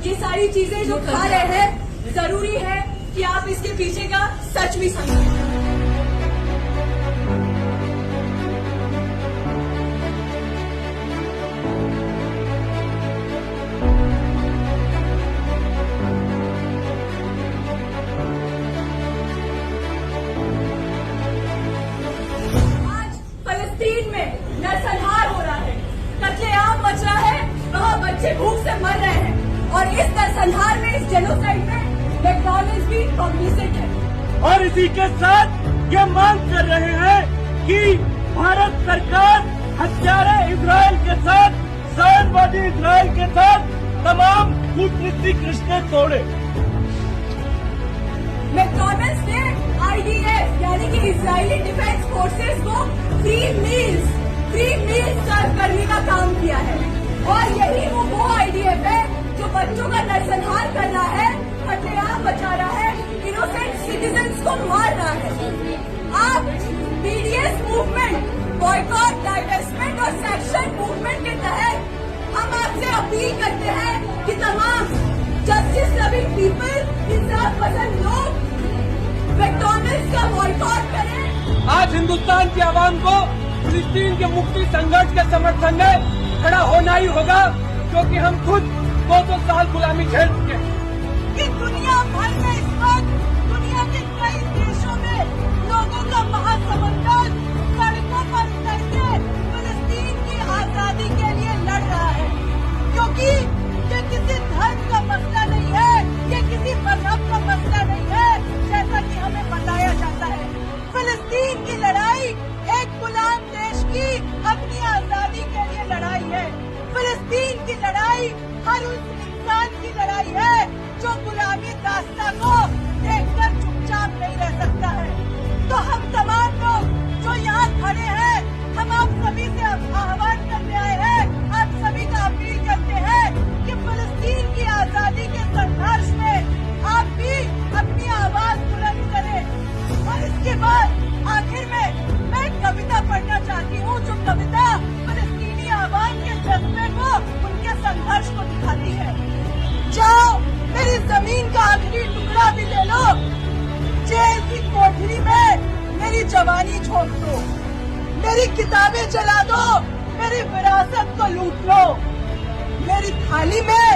ये सारी चीजें जो खा रहे हैं, जरूरी है कि आप इसके पीछे का सच भी समझें। फलस्तीन में नरसंहार हो रहा है, कत्लेआम मच रहा है, वहाँ बच्चे भूख से मर रहे हैं और इस नरसंहार में, इस जेनोसाइड में मैकडॉनल्ड्स भी कॉम्प्लिसिट है। और इसी के साथ ये मांग कर रहे हैं कि भारत सरकार हत्यारे इजराइल के साथ, सामंतवादी इजराइल के साथ तमाम कूटनीतिक रिश्ते तोड़े। मैकडॉनल्ड्स ने IDF यानी कि इजरायली डिफेंस फोर्सेस को फ्री मील्स सर्व करने का काम किया है और यही वो IDF है जो बच्चों का नरसंहार कर रहा है, कत्लेआम मचा रहा है, इनोसेंट सिटीजन्स को मार रहा है। आप BDS मूवमेंट, बॉयकॉट, डाइवेस्टमेंट और सेक्शन मूवमेंट के तहत हम आपसे अपील करते हैं कि तमाम जस्टिस लविंग पीपल, इंसाफ पसंद लोग मैकडॉनल्ड्स का बॉयकॉट करें। आज हिंदुस्तान की आवाम को फिलिस्तीन के मुक्ति संघर्ष के समर्थन में खड़ा होना ही होगा, क्योंकि हम खुद 200 साल गुलामी झेल चुके हैं। कि दुनिया भर में इस वक्त दुनिया के कई देशों में लोगों का महासमुद्र सड़कों पर उतर के फिलिस्तीन की आजादी के लिए लड़ रहा है, क्योंकि ये किसी धर्म का मसला नहीं है, ये किसी मजहब का मसला नहीं है, जैसा कि हमें बताया जाता है। फिलिस्तीन की लड़ाई एक गुलाम देश की अपनी आजादी के लिए लड़ाई है। फिलिस्तीन की लड़ाई हर उस इंसान की लड़ाई है जो गुलामी दास्तां को देखकर चुपचाप नहीं रह सकता है। तो हम तमाम लोग जो यहाँ खड़े हैं, हम आप सभी से आह्वान करने आए हैं, आप सभी का अपील करते हैं कि फिलिस्तीन की आजादी के संघर्ष में आप भी अपनी आवाज बुलंद करें। और इसके बाद आखिर में मैं एक कविता पढ़ना चाहती हूँ, जो कविता फिलिस्तीनी आवाम के जज्बे को, उनके संघर्ष को दिखाती है। जाओ मेरी जमीन का आखिरी टुकड़ा भी ले लो, जेल की कोठरी में मेरी जवानी छोड़ दो, मेरी किताबें जला दो, मेरी विरासत को लूट लो, मेरी थाली में